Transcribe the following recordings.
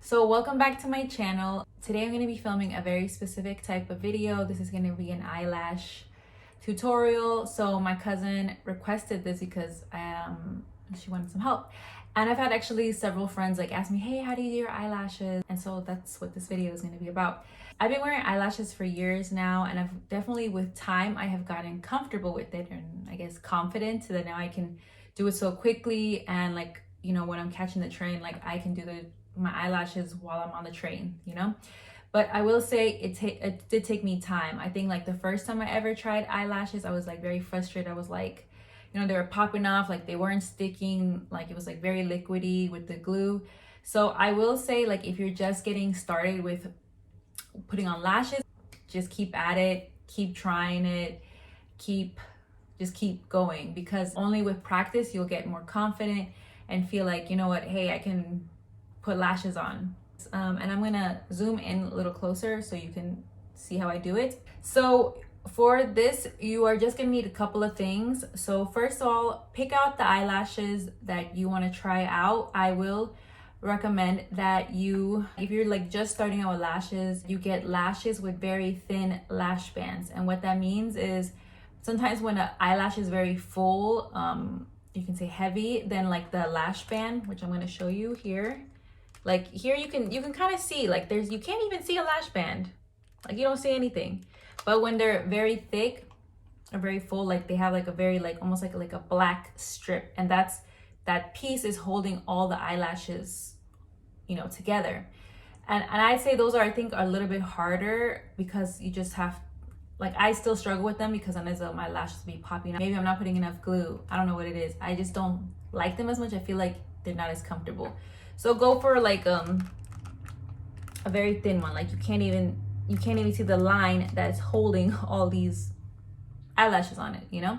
So welcome back to my channel. Today I'm going to be filming a very specific type of video. This is going to be an eyelash tutorial. So my cousin requested this because she wanted some help. And I've had actually several friends like ask me, hey, how do you do your eyelashes? And so that's what this video is going to be about. I've been wearing eyelashes for years now, and I've definitely with time I have gotten comfortable with it and I guess confident so that now I can do it so quickly, and like, you know, when I'm catching the train, like I can do my eyelashes while I'm on the train, you know. But I will say it did take me time. I think like the first time I ever tried eyelashes, I was like very frustrated. I was like, you know, they were popping off, like they weren't sticking, like it was like very liquidy with the glue. So I will say, like, if you're just getting started with putting on lashes, just keep at it, keep trying it, just keep going, because only with practice you'll get more confident and feel like, you know what, hey, I can put lashes on. And I'm gonna zoom in a little closer so you can see how I do it. So for this, you are just gonna need a couple of things. So first of all, pick out the eyelashes that you want to try out. I will recommend that if you're like just starting out with lashes, you get lashes with very thin lash bands. And what that means is sometimes when an eyelash is very full, you can say heavy, then like the lash band, which I'm going to show you here, like here you can kind of see, like you can't even see a lash band, like you don't see anything. But when they're very thick or very full, like they have like a very like almost like a black strip, and that piece is holding all the eyelashes, you know, together. And I'd say those are, I think, are a little bit harder because you just have, like, I still struggle with them because sometimes my lashes be popping out. Maybe I'm not putting enough glue. I don't know what it is. I just don't like them as much. I feel like they're not as comfortable. So go for like a very thin one. Like you can't even see the line that's holding all these eyelashes on it, you know?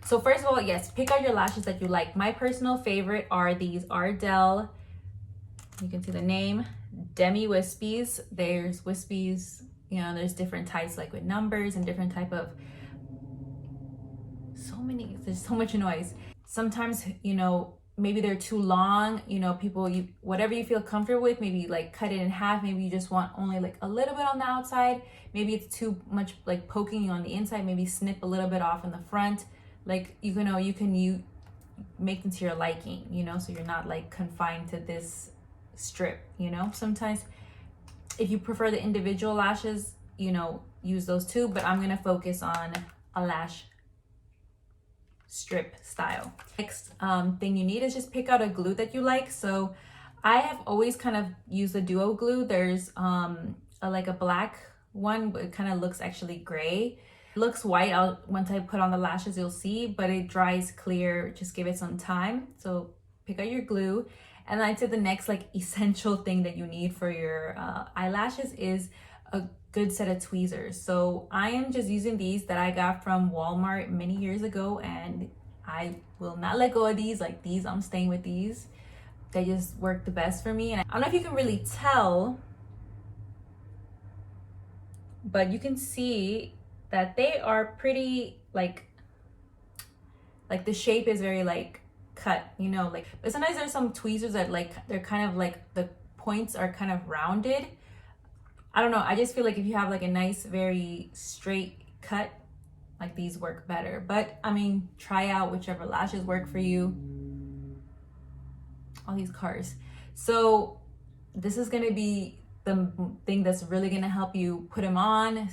So first of all, yes, pick out your lashes that you like. My personal favorite are these Ardell, you can see the name, Demi Wispies. There's wispies, you know, there's different types, like with numbers and different type of, there's so much noise. Sometimes, you know, maybe they're too long, you know, whatever you feel comfortable with, maybe like cut it in half. Maybe you just want only like a little bit on the outside. Maybe it's too much like poking on the inside. Maybe snip a little bit off in the front. Like, you make them to your liking, you know, so you're not like confined to this strip, you know. Sometimes if you prefer the individual lashes, you know, use those too, but I'm gonna focus on a lash strip style. Next thing you need is just pick out a glue that you like. So I have always kind of used a duo glue. There's like a black one, but it kind of looks actually gray. It looks white out once I put on the lashes, you'll see, but it dries clear. Just give it some time. So pick out your glue. And I'd say the next like essential thing that you need for your eyelashes is a good set of tweezers. So I am just using these that I got from Walmart many years ago, and I will not let go of these. Like these, I'm staying with these. They just work the best for me. And I don't know if you can really tell, but you can see that they are pretty like the shape is very like cut, you know, like, but sometimes there's some tweezers that like they're kind of like the points are kind of rounded. I don't know, I just feel like if you have like a nice very straight cut, like these work better. But I mean, try out whichever lashes work for you. All these cars. So this is going to be the thing that's really going to help you put them on,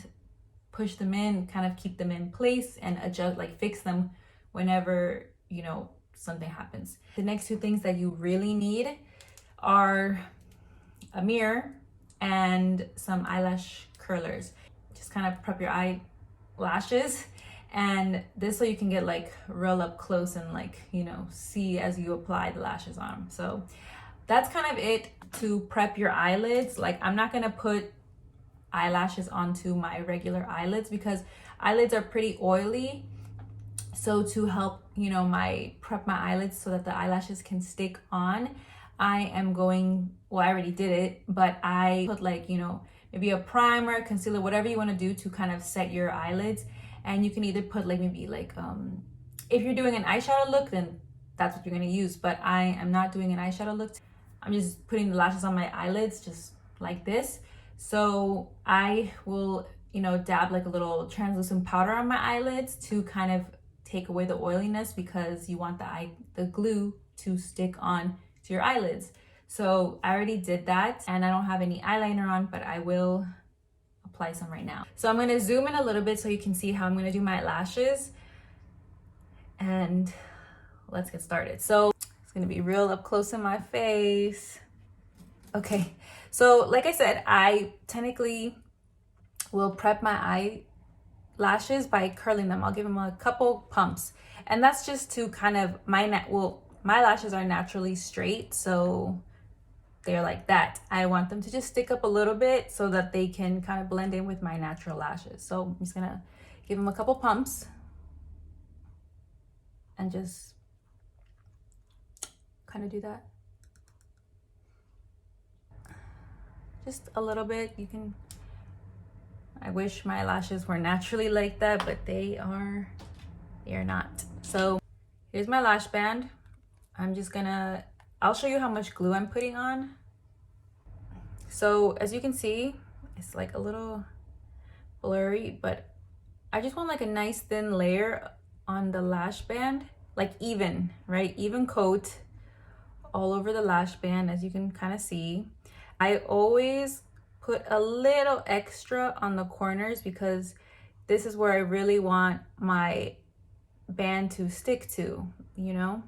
push them in, kind of keep them in place, and adjust, like fix them whenever, you know, something happens. The next two things that you really need are a mirror and some eyelash curlers. Just kind of prep your eyelashes, and this so you can get like real up close and like, you know, see as you apply the lashes on. So that's kind of it to prep your eyelids. Like I'm not gonna put eyelashes onto my regular eyelids because eyelids are pretty oily. So to help, you know, prep my eyelids so that the eyelashes can stick on, I am going, well, I already did it, but I put like, you know, maybe a primer, concealer, whatever you want to do to kind of set your eyelids. And you can either put like maybe like, if you're doing an eyeshadow look, then that's what you're going to use. But I am not doing an eyeshadow look. I'm just putting the lashes on my eyelids just like this. So I will, you know, dab like a little translucent powder on my eyelids to kind of take away the oiliness, because you want the glue to stick on to your eyelids. So I already did that, and I don't have any eyeliner on, but I will apply some right now. So I'm gonna zoom in a little bit so you can see how I'm gonna do my lashes, and let's get started. So it's gonna be real up close in my face. Okay, so like I said, I technically will prep my eyelashes by curling them. I'll give them a couple pumps, and that's just to kind of my lashes are naturally straight, so they're like that. I want them to just stick up a little bit so that they can kind of blend in with my natural lashes. So I'm just gonna give them a couple pumps and just kind of do that. Just a little bit. I wish my lashes were naturally like that, but they are not. So here's my lash band. I'll show you how much glue I'm putting on. So as you can see, it's like a little blurry, but I just want like a nice thin layer on the lash band, like even, right? Even coat all over the lash band, as you can kind of see. I always put a little extra on the corners because this is where I really want my band to stick to, you know?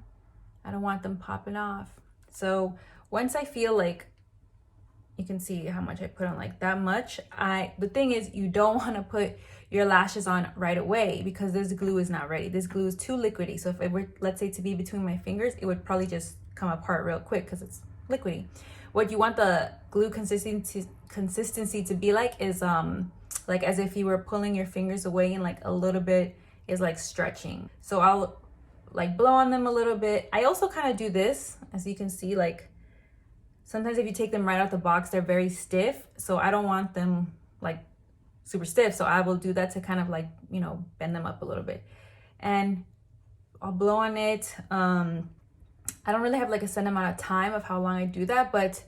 I don't want them popping off. So once I feel like, you can see how much I put on, like that much. The thing is, you don't want to put your lashes on right away because this glue is not ready. This glue is too liquidy. So if it were, let's say, to be between my fingers, it would probably just come apart real quick because it's liquidy. What you want the glue consistency to be like is like as if you were pulling your fingers away and like a little bit is like stretching. So I'll like blow on them a little bit. I also kind of do this, as you can see, like sometimes if you take them right out the box, they're very stiff. So I don't want them like super stiff. So I will do that to kind of like, you know, bend them up a little bit. And I'll blow on it. I don't really have like a set amount of time of how long I do that, but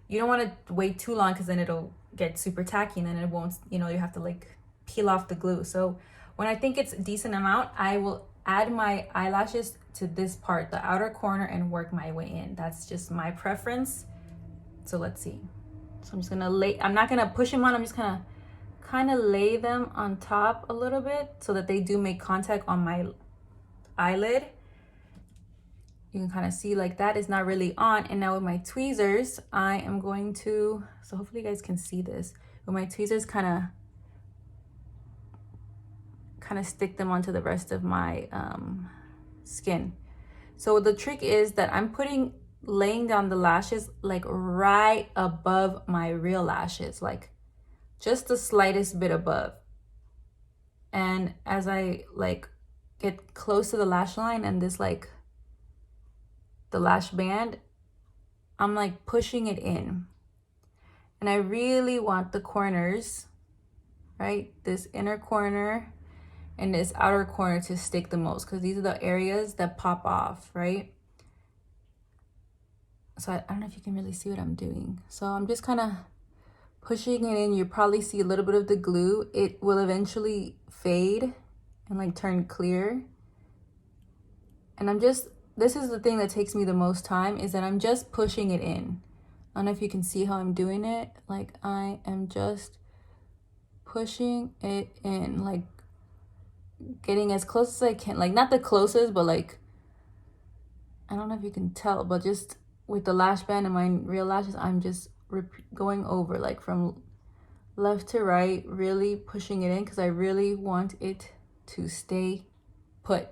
you don't want to wait too long because then it'll get super tacky and then it won't, you know, you have to like peel off the glue. So when I think it's a decent amount, I will add my eyelashes to this part, the outer corner, and work my way in. That's just my preference. So let's see. So I'm just gonna I'm not gonna push them on, I'm just gonna kind of lay them on top a little bit so that they do make contact on my eyelid. You can kind of see like that is not really on. And now with my tweezers, I am going to, so hopefully you guys can see this. With my tweezers, kind of stick them onto the rest of my skin. So the trick is that I'm laying down the lashes like right above my real lashes, like just the slightest bit above. And as I like get close to the lash line and this like the lash band, I'm like pushing it in. And I really want the corners, right? This inner corner and this outer corner to stick the most because these are the areas that pop off, right? So I don't know if you can really see what I'm doing. So I'm just kind of pushing it in. You probably see a little bit of the glue. It will eventually fade and like turn clear. And this is the thing that takes me the most time, is that I'm just pushing it in. I don't know if you can see how I'm doing it. Like I am just pushing it in, like getting as close as I can. Like not the closest, but like, I don't know if you can tell, but just with the lash band and my real lashes, I'm just going over like from left to right, really pushing it in because I really want it to stay put.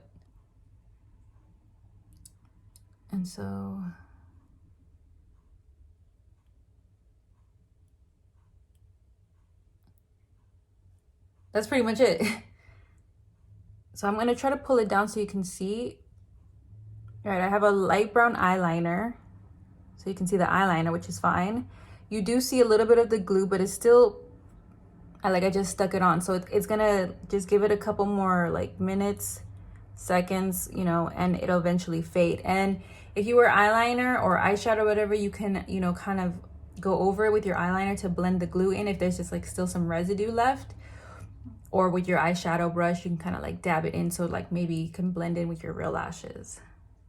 And so that's pretty much it. So I'm gonna try to pull it down so you can see. All right, I have a light brown eyeliner. So you can see the eyeliner, which is fine. You do see a little bit of the glue, but it's still, I just stuck it on. So it's gonna just give it a couple more like minutes, seconds, you know, and it'll eventually fade. And If you wear eyeliner or eyeshadow, whatever, you can, you know, kind of go over it with your eyeliner to blend the glue in if there's just like still some residue left. Or with your eyeshadow brush, you can kind of like dab it in so like maybe you can blend in with your real lashes.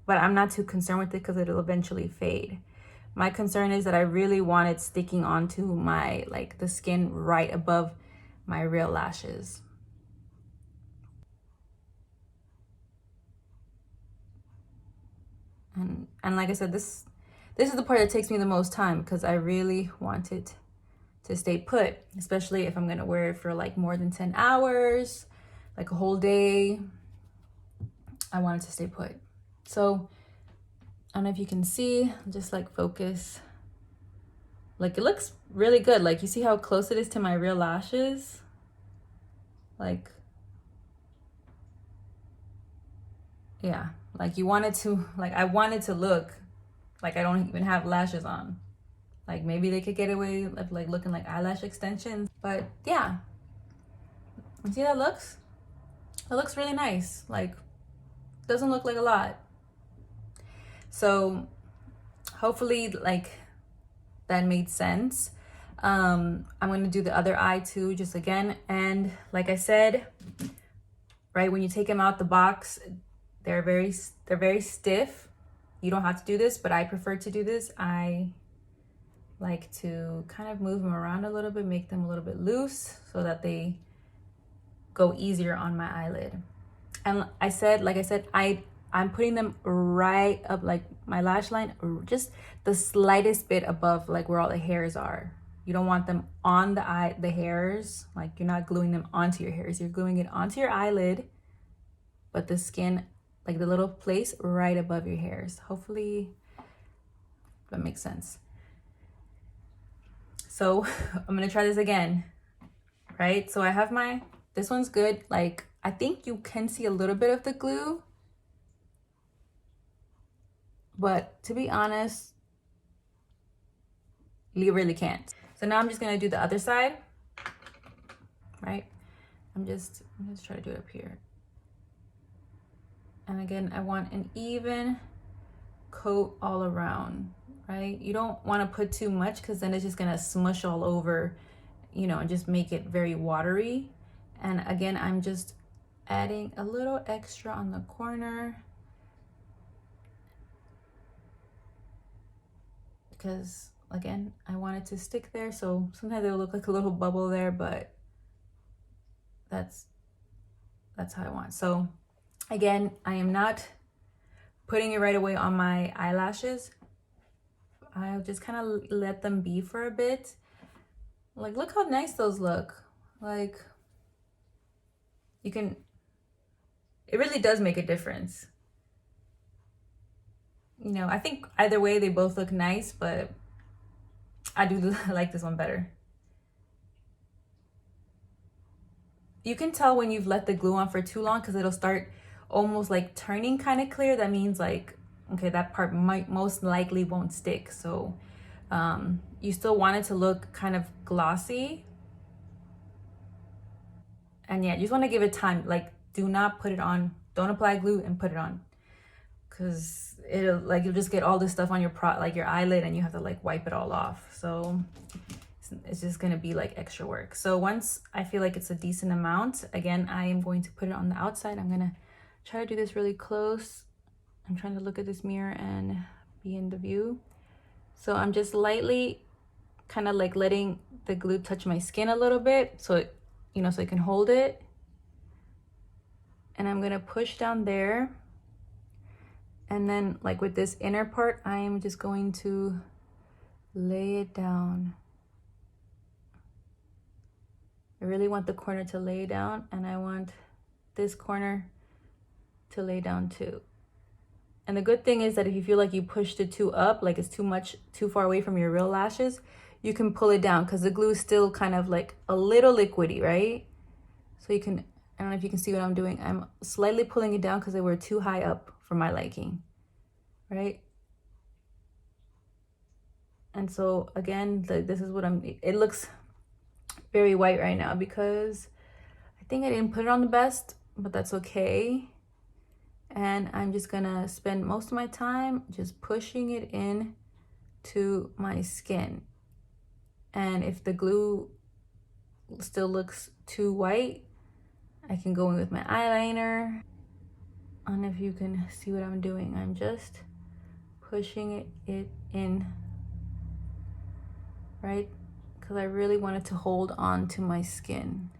But I'm not too concerned with it because it'll eventually fade. My concern is that I really want it sticking onto my, like the skin right above my real lashes. And like I said, this is the part that takes me the most time because I really want it to stay put, especially if I'm gonna wear it for like more than 10 hours, like a whole day. I want it to stay put. So I don't know if you can see, just like focus. Like it looks really good. Like you see how close it is to my real lashes? Like, yeah, like you want it to, like I want it to look like I don't even have lashes on. Like maybe they could get away with like looking like eyelash extensions, but yeah. You see how that looks? It looks really nice. Like, doesn't look like a lot. So hopefully like that made sense. I'm gonna do the other eye too, just again. And like I said, right, when you take them out the box, they're very stiff. You don't have to do this, but I prefer to do this. I like to kind of move them around a little bit, make them a little bit loose so that they go easier on my eyelid. And like I said, I'm putting them right up like my lash line, just the slightest bit above like where all the hairs are. You don't want them on the hairs, like you're not gluing them onto your hairs. You're gluing it onto your eyelid, but the skin, like the little place right above your hairs. Hopefully that makes sense. So I'm gonna try this again, right? So I have this one's good. Like I think you can see a little bit of the glue, but to be honest, you really can't. So now I'm just gonna do the other side, right? I'm just try to do it up here. And again, I want an even coat all around, right? You don't want to put too much because then it's just gonna smush all over, you know, and just make it very watery. And again, I'm just adding a little extra on the corner because again, I want it to stick there. So sometimes it'll look like a little bubble there, but that's how I want. So again, I am not putting it right away on my eyelashes. I'll just kind of let them be for a bit. Like, look how nice those look. Like, it really does make a difference. You know, I think either way they both look nice, but I do like this one better. You can tell when you've let the glue on for too long because it'll start almost like turning kind of clear. That means like, okay, that part most likely won't stick. So you still want it to look kind of glossy. And yeah, you just want to give it time. Like, do not put it on. Don't apply glue and put it on, because it'll like you'll just get all this stuff on your like your eyelid, and you have to like wipe it all off. So it's just gonna be like extra work. So once I feel like it's a decent amount, again, I am going to put it on the outside. I'm gonna try to do this really close. I'm trying to look at this mirror and be in the view. So I'm just lightly kind of like letting the glue touch my skin a little bit, so it, you know, so I can hold it. And I'm gonna push down there. And then like with this inner part, I am just going to lay it down. I really want the corner to lay down, and I want this corner to lay down too. And the good thing is that if you feel like you pushed it too up, like it's too far away from your real lashes, you can pull it down because the glue is still kind of like a little liquidy, right? So you can, I don't know if you can see what I'm doing. I'm slightly pulling it down because they were too high up for my liking, right? And so again, this is what it looks very white right now because I think I didn't put it on the best, but that's okay. And I'm just gonna spend most of my time just pushing it in to my skin. And if the glue still looks too white, I can go in with my eyeliner. I don't know if you can see what I'm doing. I'm just pushing it in, right? Because I really want it to hold on to my skin.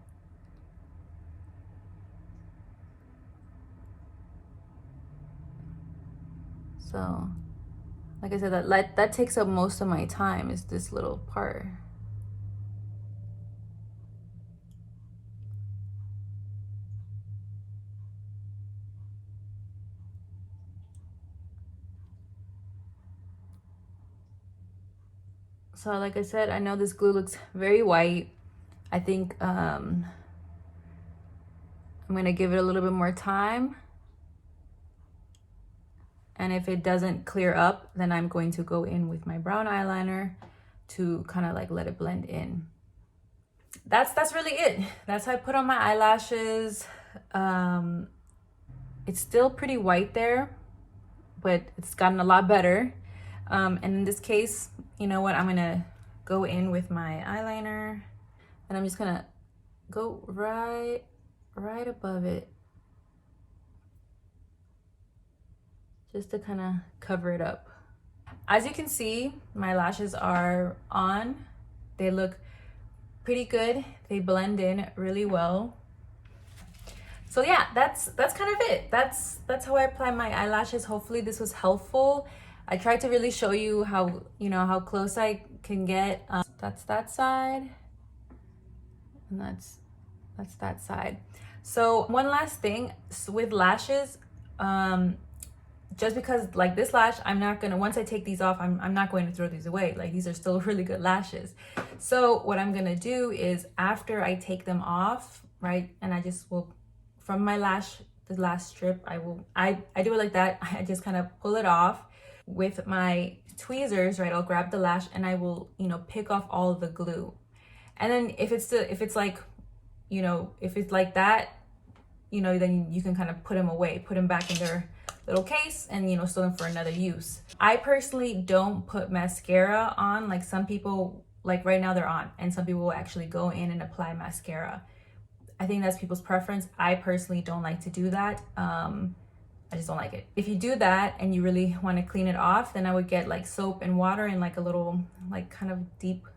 So, like I said, that takes up most of my time, is this little part. So like I said, I know this glue looks very white. I think I'm gonna give it a little bit more time. And if it doesn't clear up, then I'm going to go in with my brown eyeliner to kind of like let it blend in. That's really it. That's how I put on my eyelashes. It's still pretty white there, but it's gotten a lot better. And in this case, you know what? I'm gonna go in with my eyeliner and I'm just gonna go right above it, just to kind of cover it up. As you can see, my lashes are on. They look pretty good. They blend in really well. So yeah, that's kind of it. That's how I apply my eyelashes. Hopefully this was helpful. I tried to really show you how, you know, how close I can get. That's that side, and that's that side. So one last thing with lashes, just because like this lash, I'm not gonna, once I take these off, I'm not going to throw these away. Like, these are still really good lashes. So what I'm gonna do is, after I take them off, right, and I just will, from my lash, the last strip, I do it like that. I just kind of pull it off with my tweezers, right? I'll grab the lash and I will, you know, pick off all of the glue. And then if it's like, you know, if it's like that, you know, then you can kind of put them away, put them back in their little case, and, you know, store them for another use. I personally don't put mascara on. Like, some people, like right now they're on, and some people will actually go in and apply mascara. I think that's people's preference. I personally don't like to do that. I just don't like it. If you do that and you really want to clean it off, then I would get like soap and water in like a little, like kind of deep,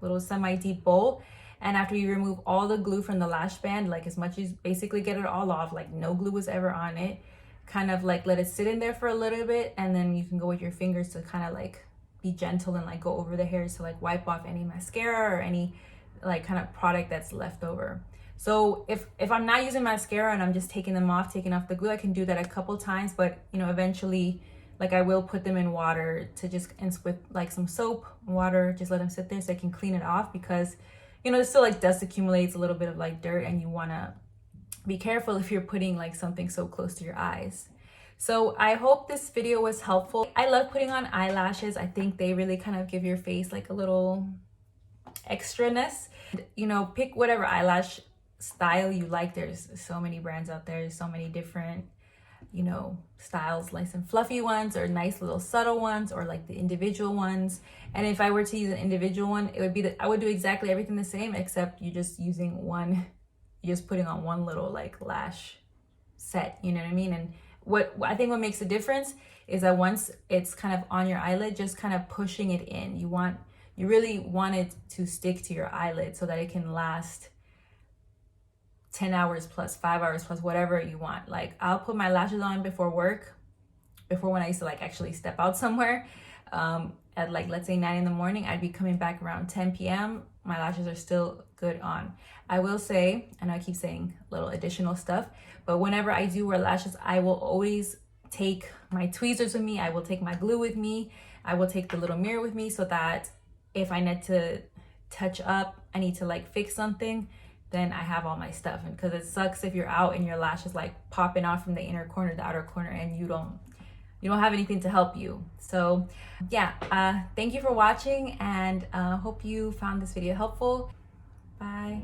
little semi-deep bowl. And after you remove all the glue from the lash band, like as much as, basically get it all off, like no glue was ever on it, kind of like let it sit in there for a little bit, and then you can go with your fingers to kind of like be gentle and like go over the hairs to like wipe off any mascara or any like kind of product that's left over. So if I'm not using mascara and I'm just taking off the glue, I can do that a couple times, but you know, eventually, like, I will put them in water to just, and with like some soap, water, just let them sit there so I can clean it off, because, you know, there's still like dust accumulates, a little bit of like dirt, and you want to be careful if you're putting like something so close to your eyes. So I hope this video was helpful. I love putting on eyelashes. I think they really kind of give your face like a little extraness. You know, pick whatever eyelash style you like. There's so many brands out there, so many different, you know, styles, like some fluffy ones or nice little subtle ones, or like the individual ones. And if I were to use an individual one, it would be that I would do exactly everything the same, except you're just using one, you're just putting on one little like lash set, you know what I mean? And what I think what makes a difference is that once it's kind of on your eyelid, just kind of pushing it in. You really want it to stick to your eyelid so that it can last 10 hours plus, 5 hours plus, whatever you want. Like, I'll put my lashes on before work, before when I used to like actually step out somewhere, at like, let's say 9 in the morning, I'd be coming back around 10 p.m. My lashes are still good on. I will say, and I keep saying little additional stuff, but whenever I do wear lashes, I will always take my tweezers with me. I will take my glue with me. I will take the little mirror with me, so that if I need to touch up, I need to like fix something, then I have all my stuff. And because it sucks if you're out and your lash is like popping off from the inner corner, the outer corner, and you don't have anything to help you. So yeah, thank you for watching, and hope you found this video helpful. Bye.